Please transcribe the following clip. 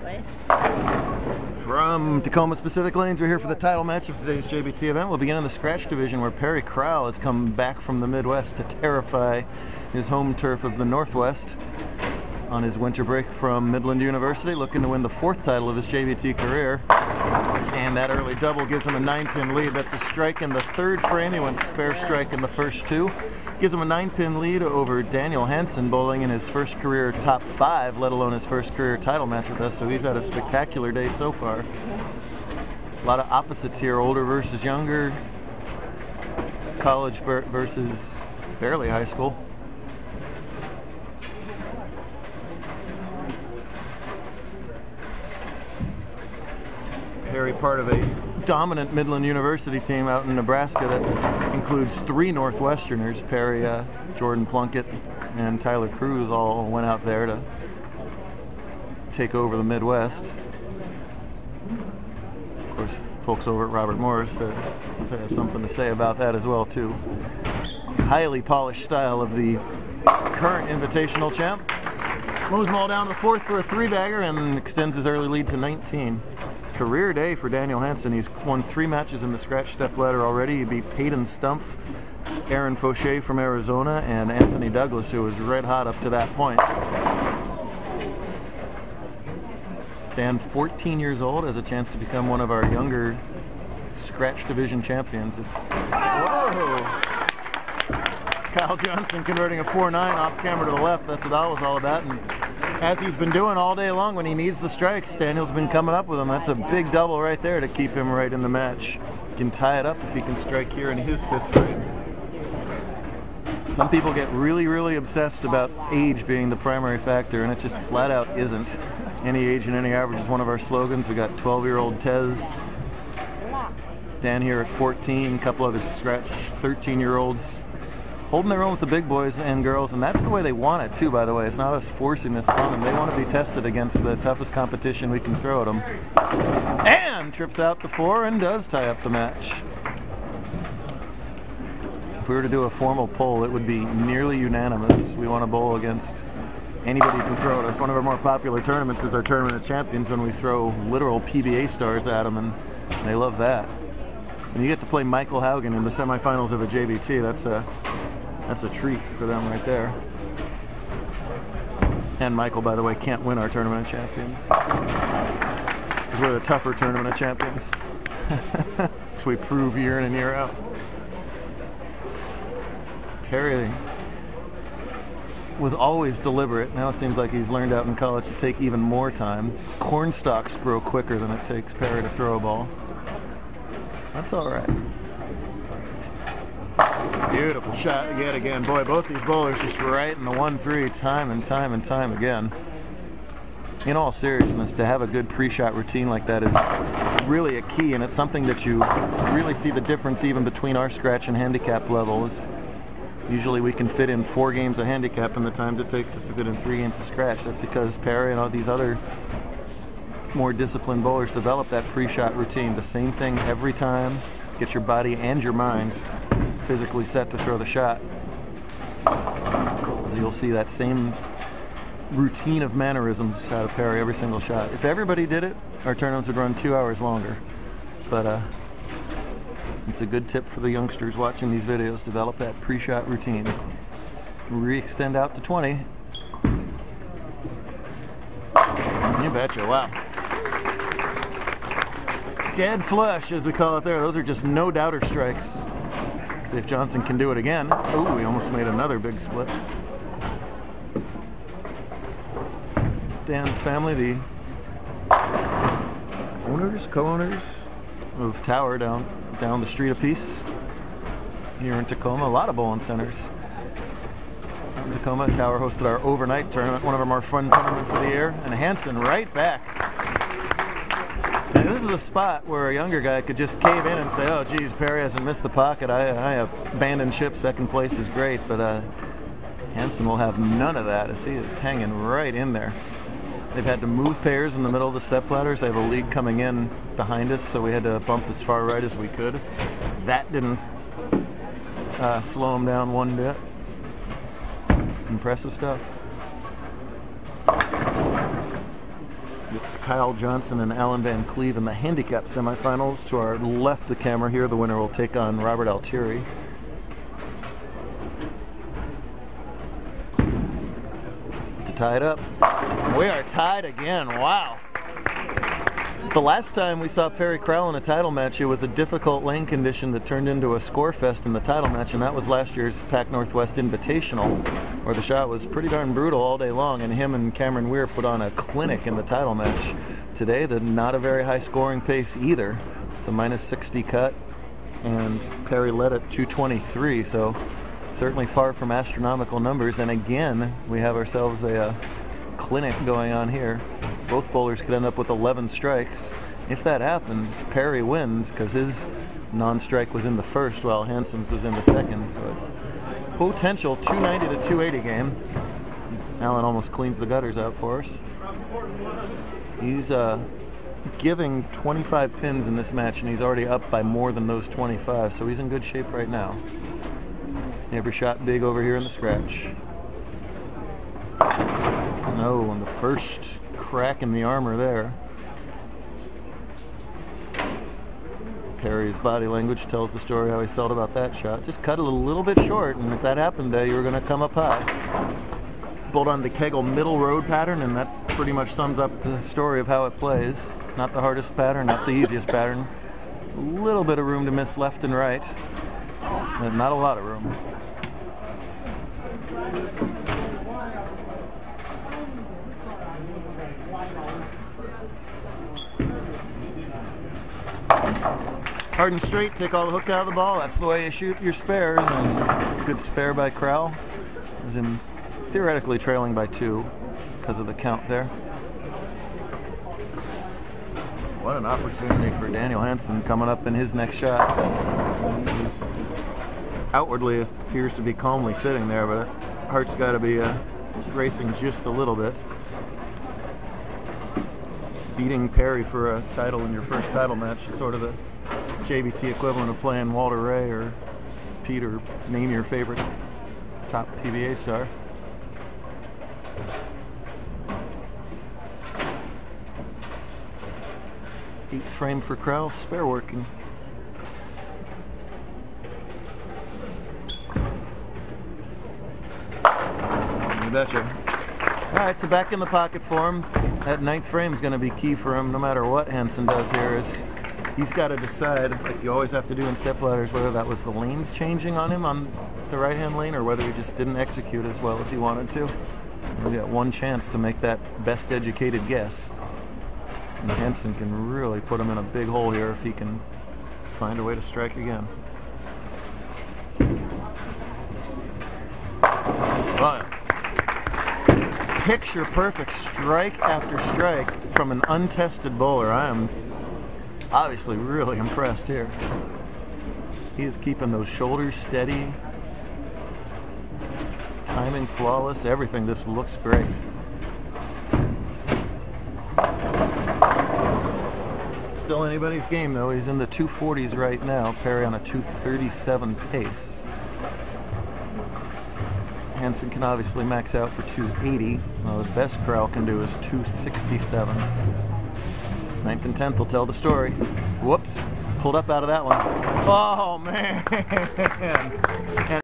that way. From Tacoma Pacific Lanes, we're here for the title match of today's JBT event. We'll begin in the scratch division where Perry Crowell has come back from the Midwest to terrify his home turf of the Northwest on his winter break from Midland University, looking to win the 4th title of his JBT career. And that early double gives him a 9-pin lead. That's a strike in the 3rd frame. He went spare strike in the first 2. Gives him a 9-pin lead over Daniel Hanson, bowling in his first career top 5, let alone his first career title match with us. So he's had a spectacular day so far. A lot of opposites here, older versus younger, college versus barely high school. Perry, part of a dominant Midland University team out in Nebraska that includes 3 Northwesterners. Perry, Jordan Plunkett, and Tyler Cruz all went out there to take over the Midwest. Of course, folks over at Robert Morris have something to say about that as well, too. Highly polished style of the current Invitational champ. Moves them all down to the 4th for a 3-bagger and extends his early lead to 19. Career day for Daniel Hanson. He's won 3 matches in the scratch step ladder already. He beat Peyton Stumpf, Aaron Fauché from Arizona, and Anthony Douglas, who was red hot up to that point. Dan, 14 years old, has a chance to become one of our younger scratch division champions. Whoa! Kyle Johnson converting a 4-9 off camera to the left. That's what that was all about. And as he's been doing all day long when he needs the strikes, Daniel's been coming up with them. That's a big double right there to keep him right in the match. He can tie it up if he can strike here in his 5th frame. Some people get really, really obsessed about age being the primary factor, and it just flat out isn't. Any age and any average is one of our slogans. We got 12-year-old Tez, Dan here at 14, a couple other scratch 13-year-olds. Holding their own with the big boys and girls, and that's the way they want it too, by the way. It's not us forcing this on them. They want to be tested against the toughest competition we can throw at them. And trips out the 4 and does tie up the match. If we were to do a formal poll, it would be nearly unanimous. We want to bowl against anybody who can throw at us. One of our more popular tournaments is our Tournament of Champions, when we throw literal PBA stars at them, and they love that. When you get to play Michael Haugen in the semifinals of a JBT, that's a treat for them right there. And Michael, by the way, can't win our Tournament of Champions, because we're the tougher Tournament of Champions. So we prove year in and year out. Perry was always deliberate. Now it seems like he's learned out in college to take even more time. Corn stalks grow quicker than it takes Perry to throw a ball. That's all right. Beautiful shot yet again. Boy, both these bowlers just right in the 1-3 time and time and time again. In all seriousness, to have a good pre-shot routine like that is really a key, and it's something that you really see the difference even between our scratch and handicap levels. Usually we can fit in 4 games of handicap in the times it takes us to fit in 3 games of scratch. That's because Perry and all these other more disciplined bowlers develop that pre-shot routine. The same thing every time. Get your body and your mind physically set to throw the shot. So you'll see that same routine of mannerisms out of Perry every single shot. If everybody did it, our tournaments would run 2 hours longer. But it's a good tip for the youngsters watching these videos. Develop that pre-shot routine. Re-extend out to 20. You betcha, wow. Dead flush, as we call it there. Those are just no doubter strikes. See if Johnson can do it again. Oh, he almost made another big split. Dan's family, the owners, co-owners of Tower down the street a piece here in Tacoma. A lot of bowling centers in Tacoma. Tower hosted our overnight tournament, one of our more fun tournaments of the year, and Hanson right back. And this is a spot where a younger guy could just cave in and say, oh geez, Perry hasn't missed the pocket, I abandoned ship, 2nd place is great, but Hanson will have none of that as he is hanging right in there. They've had to move pairs in the middle of the step ladders. They have a lead coming in behind us, so we had to bump as far right as we could. That didn't slow him down one bit. Impressive stuff. It's Kyle Johnson and Alan Van Cleve in the handicap semifinals. To our left, the camera here, the winner will take on Robert Altieri. To tie it up. We are tied again. Wow. The last time we saw Perry Crowell in a title match, it was a difficult lane condition that turned into a score fest in the title match, and that was last year's Pac Northwest Invitational, where the shot was pretty darn brutal all day long, and him and Cameron Weir put on a clinic in the title match. Today, not a very high scoring pace either. It's a -60 cut, and Perry led at 223, so certainly far from astronomical numbers. And again, we have ourselves a clinic going on here. Both bowlers could end up with 11 strikes. If that happens, Perry wins because his non-strike was in the first while Hanson's was in the second. So potential 290 to 280 game. Alan almost cleans the gutters out for us. He's giving 25 pins in this match, and he's already up by more than those 25, so he's in good shape right now. Every shot big over here in the scratch. No, and the first crack in the armor there. Perry's body language tells the story how he felt about that shot. Just cut it a little bit short, and if that happened, you were going to come up high. Bowled on the Kegel middle road pattern, and that pretty much sums up the story of how it plays. Not the hardest pattern, not the easiest pattern. A little bit of room to miss left and right, but not a lot of room. Hard and straight, take all the hook out of the ball. That's the way you shoot your spares. And good spare by Crowell. As in theoretically trailing by 2 because of the count there. What an opportunity for Daniel Hanson coming up in his next shot. He's outwardly appears to be calmly sitting there, but heart's got to be racing just a little bit. Beating Perry for a title in your first title match is sort of the JBT equivalent of playing Walter Ray or Pete, or name your favorite top PBA star. Eighth frame for Crowell, spare working. You betcha. Alright, so back in the pocket for him. That ninth frame is going to be key for him no matter what Hanson does here. He's got to decide, like you always have to do in step ladders, whether that was the lanes changing on him on the right-hand lane or whether he just didn't execute as well as he wanted to. We got one chance to make that best educated guess. And Hanson can really put him in a big hole here if he can find a way to strike again. But picture perfect strike after strike from an untested bowler. I am obviously really impressed here. He is keeping those shoulders steady, timing flawless, everything. This looks great. Still anybody's game though. He's in the 240s right now. Perry on a 237 pace. Hanson can obviously max out for 280. Well, the best Crowell can do is 267. 9th and 10th will tell the story. Whoops. Pulled up out of that one. Oh, man. And